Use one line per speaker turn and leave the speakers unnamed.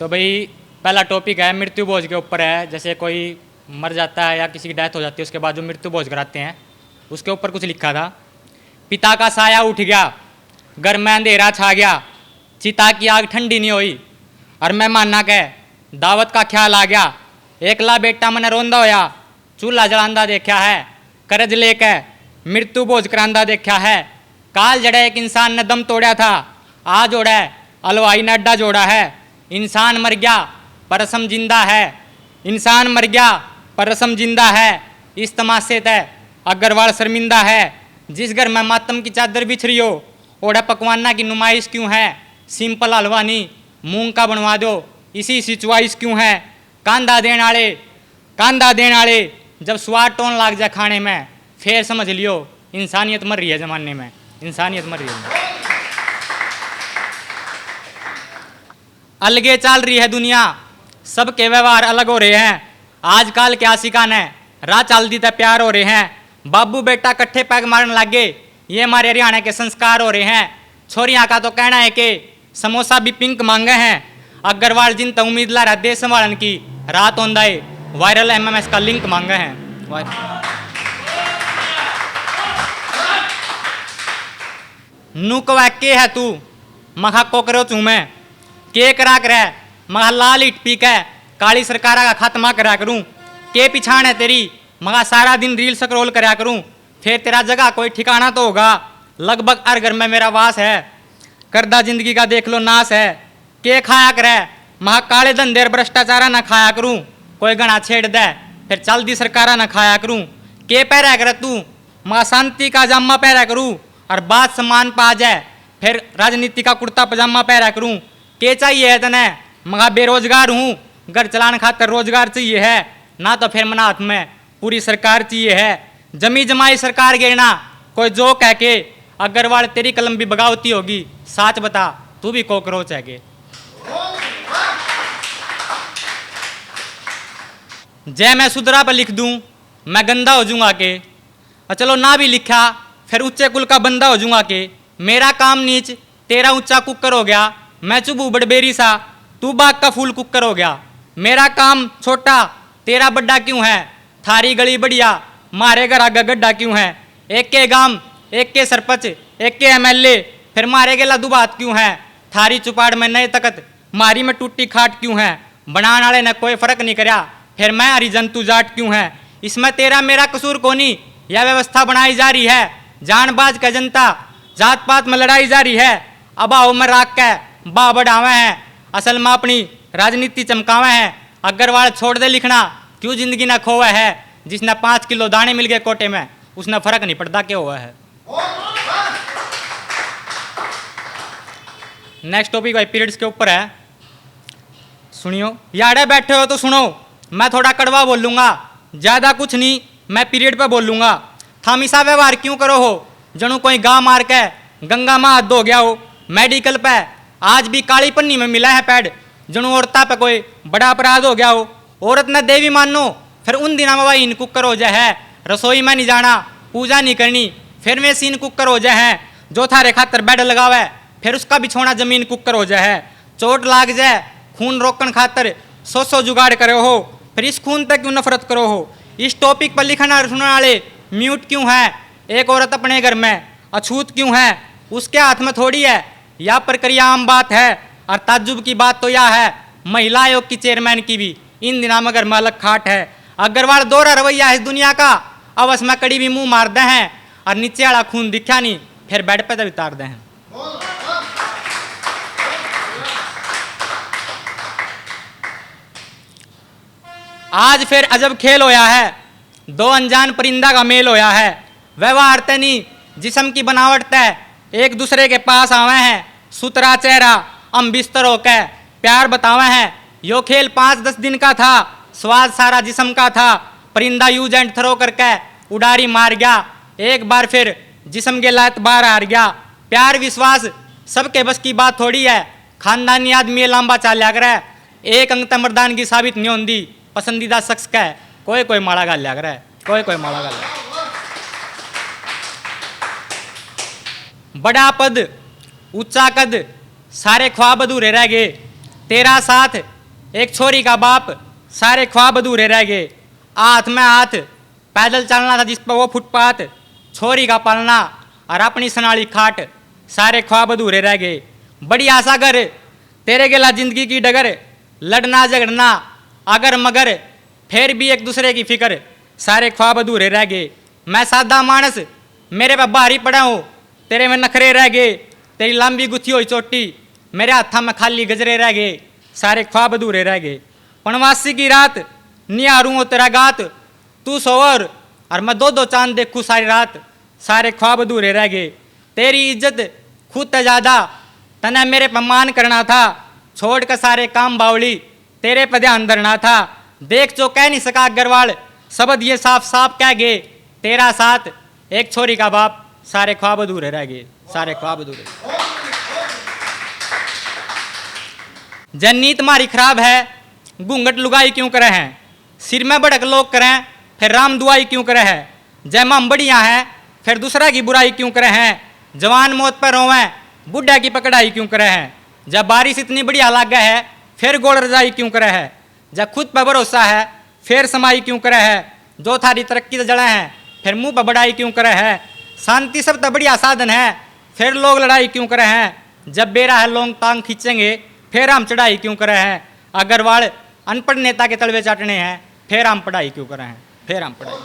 तो भाई पहला टॉपिक है मृत्यु भोज के ऊपर है। जैसे कोई मर जाता है या किसी की डेथ हो जाती है, उसके बाद जो मृत्यु भोज कराते हैं उसके ऊपर कुछ लिखा था। पिता का साया उठ गया, घर में अंधेरा छा गया, चिता की आग ठंडी नहीं हुई, और मेहमाना के दावत का ख्याल आ गया। एकला बेटा मन रोंदा होया, चूल्हा जलांदा देखा है, करज लेके मृत्यु भोज करांदा देखा है। काल जड़े एक इंसान ने दम तोड़ा था, आज जोड़ा अलवाई ने अड्डा जोड़ा है। इंसान मर गया पर रस्म जिंदा है, इंसान मर गया पर रस्म जिंदा है। इस तमाशे तय अग्रवाल शर्मिंदा है। जिस घर में मातम की चादर बिछ रही हो, ओढ़ा पकवाना की नुमाइश क्यों है। सिंपल हलवा नहीं मूंग का बनवा दो, इसी सी चॉइस क्यों है। कांदा देने वाले जब स्वाद टोन लाग जाए खाने में, फिर समझ लियो इंसानियत मर रही है जमाने में, इंसानियत मर रही है। अलगे चल रही है दुनिया, सबके व्यवहार अलग हो रहे हैं। आजकल के आशिकान है राह चल दी तो प्यार हो रहे हैं। बाबू बेटा कट्ठे पैग मारने लगे, ये हमारे हरियाणा के संस्कार हो रहे हैं। छोरियां का तो कहना है कि समोसा भी पिंक मांगे हैं। अग्रवाल जिन तक उम्मीद ला रहा देश संभालन की, रात होंदा है वायरल एमएमएस का लिंक मांगे हैं। नुकवा के है तू मखा कोकरो चू मैं के करा कर महा लाल इट पी के काली सरकारा का खात्मा करा करूं। के पिछाण है तेरी मगा सारा दिन रील स्क्रॉल करा करूं। फिर तेरा जगह कोई ठिकाना तो होगा, लगभग हर घर में मेरा वास है। करदा जिंदगी का देख लो नाश है। के खाया करे महा काले धंधे भ्रष्टाचारा ना खाया करूं। कोई गणा छेड़ दे फिर चल दी सरकारा ना खाया करूं। के पहरा करे तू महा शांति का जामा पहरा करूं, और बात समान पा जाए फिर राजनीति का कुर्ता पजामा पहरा करूं। के चाहिए है तने मगा बेरोजगार हूँ, घर चलाने खातर रोजगार चाहिए है, ना तो फिर मना हाथ में पूरी सरकार चाहिए है। जमी जमाई सरकार गिरना कोई जो कह के अग्रवाल तेरी कलम भी बगावती होगी। साच बता तू भी कॉकरोच है के। जय मैं सुधरा पर लिख दूं मैं गंदा हो जाऊंगा के, और चलो ना भी लिखा फिर ऊंचे कुल का बंदा हो जाऊंगा के। मेरा काम नीच तेरा ऊंचा कुकर हो गया, मैं चुबू बड़बेरी सा तू बाग का फूल कुकर हो गया। मेरा काम छोटा तेरा बड्डा क्यों है, थारी गली बढ़िया मारे घर आगा गड्ढा क्यों है। एक के गांव एक के सरपंच एक के एमएलए, फिर मारे गेला दुबात क्यों है। थारी चुपाड़ में नए तकत मारी में टूटी खाट क्यों है। बनाने वाले ने कोई फर्क नहीं करया, फिर मैं हरिजन तू जाट क्यों है। इसमें तेरा मेरा कसूर कोनी, यह व्यवस्था बनाई जा रही है। जानबाज का जनता जात पात में लड़ाई जा रही है। अबाओ में राख के बा बढ़ावे हैं, असल में अपनी राजनीति चमकावे हैं। अग्रवाल छोड़ दे लिखना क्यों जिंदगी ना खोवा है। जिसने 5 किलो दाने मिल गए कोटे में उसने फर्क नहीं पड़ता क्या हुआ है। नेक्स्ट टॉपिक भाई पीरियड्स के ऊपर है, सुनियो। यारे बैठे हो तो सुनो, मैं थोड़ा कड़वा बोलूंगा, ज्यादा कुछ नहीं, मैं पीरियड पे बोलूंगा। थामिसा व्यवहार क्यों करो हो जनू कोई गां मार के गंगा में हाथ धो गया हो। मेडिकल पे आज भी काली पन्नी में मिला है पैड, जनू औरता पे कोई बड़ा अपराध हो गया हो। औरत ने देवी मानो फिर उन दिनों में वही इन कुकर हो जाए है। रसोई में नहीं जाना, पूजा नहीं करनी, फिर वे सीन कुकर हो जाए है। जो थारे खातर बेड लगावे फिर उसका बिछोना जमीन कुकर हो जाए है। चोट लाग जाए खून रोकन खातर सौ जुगाड़ करे हो, फिर इस खून तक क्यों नफरत करो हो। इस टॉपिक पर लिखना सुनने वाले म्यूट क्यों है। एक औरत अपने घर में अछूत क्यों है, उसके हाथ में थोड़ी है, यह प्रक्रिया आम बात है। और ताज्जुब की बात तो यह है महिला आयोग की चेयरमैन की भी इन दिनों में घर में अलग खाट है। अग्रवाल दोहरा रवैया है इस दुनिया का, अवश्य में कड़ी भी मुंह मार दे हैं, और नीचे वाला खून दिखा नहीं फिर बेड पे उतार दे हैं। आज फिर अजब खेल होया है, दो अनजान परिंदा का मेल होया है। व्यवहार तनी जिस्म की बनावट तय एक दूसरे के पास आवे हैं। सुतरा चेहरा हम बिस्तर होकर प्यार बतावे हैं। यो खेल 5-10 दिन का था, स्वाद सारा जिस्म का था। परिंदा यूज एंड थ्रो करके उड़ारी मार गया, एक बार फिर जिस्म के लात बाहर हार गया। प्यार विश्वास सबके बस की बात थोड़ी है, खानदानी आदमी लंबा चाल्या करे। एक अंग मर्दान की साबित नहीं होती, पसंदीदा शख्स का है कोई कोई माड़ा गाल लिया करे, कोई कोई माड़ा गाल। बड़ा पद ऊंचा कद सारे ख्वाब अधूरे रह गए। तेरा साथ एक छोरी का बाप, सारे ख्वाब अधूरे रह गए। हाथ में हाथ पैदल चलना था जिस पर वो फुटपाथ, छोरी का पालना और अपनी सनाली खाट, सारे ख्वाब अधूरे रह गए। बड़ी आशा कर तेरे गिला जिंदगी की डगर, लड़ना झगड़ना अगर मगर फिर भी एक दूसरे की फिक्र, सारे ख्वाब अधूरे रह गए। मैं सादा मानस मेरे पे भारी पड़ा हूँ, तेरे में नखरे रह गए। तेरी लंबी गुथी हुई चोटी, मेरे हाथा में खाली गजरे रह गए, सारे ख्वाब अधूरे रह गए। पनवासी की रात निहारूं हो तेरा गात, तू सोवर और मैं दो दो चांद देखूं सारी रात, सारे ख्वाब अधूरे रह गए। तेरी इज्जत खुद से ज्यादा तने मेरे पे मान करना था, छोड़ कर सारे काम बावली तेरे पे ध्यान धरना था। देख जो कह नहीं सका अग्रवाल, शब्द ये साफ साफ कह गए। तेरा साथ एक छोरी का बाप, सारे ख्वाब अधूरे रह गए, सारे ख्वाब अधूरे। जन्नी तुम्हारी खराब है, घूंघट लुगाई क्यों करे हैं, सिर में भड़क लोग करें फिर राम दुआई क्यों करे है। जय माम बढ़िया है फिर दूसरा की बुराई क्यों करे हैं, जवान मौत पर रोवें बुढ़ा की पकड़ाई क्यों करे हैं। जब बारिश इतनी बढ़िया लागे है फिर गोड़ रजाई क्यों करे है। जब खुद पर भरोसा है फिर समाई क्यों करे है, जो थारी तरक्की से जड़े हैं फिर मुंह पर बढ़ाई क्यों करे है। शांति सब तो बढ़िया साधन है फिर लोग लड़ाई क्यों करे हैं, जब बेरा है लोग टांग खींचेंगे फिर हम चढ़ाई क्यों करे हैं। अग्रवाल अनपढ़ नेता के तलवे चाटने हैं फिर हम पढ़ाई क्यों करे हैं, फिर हम पढ़ाई।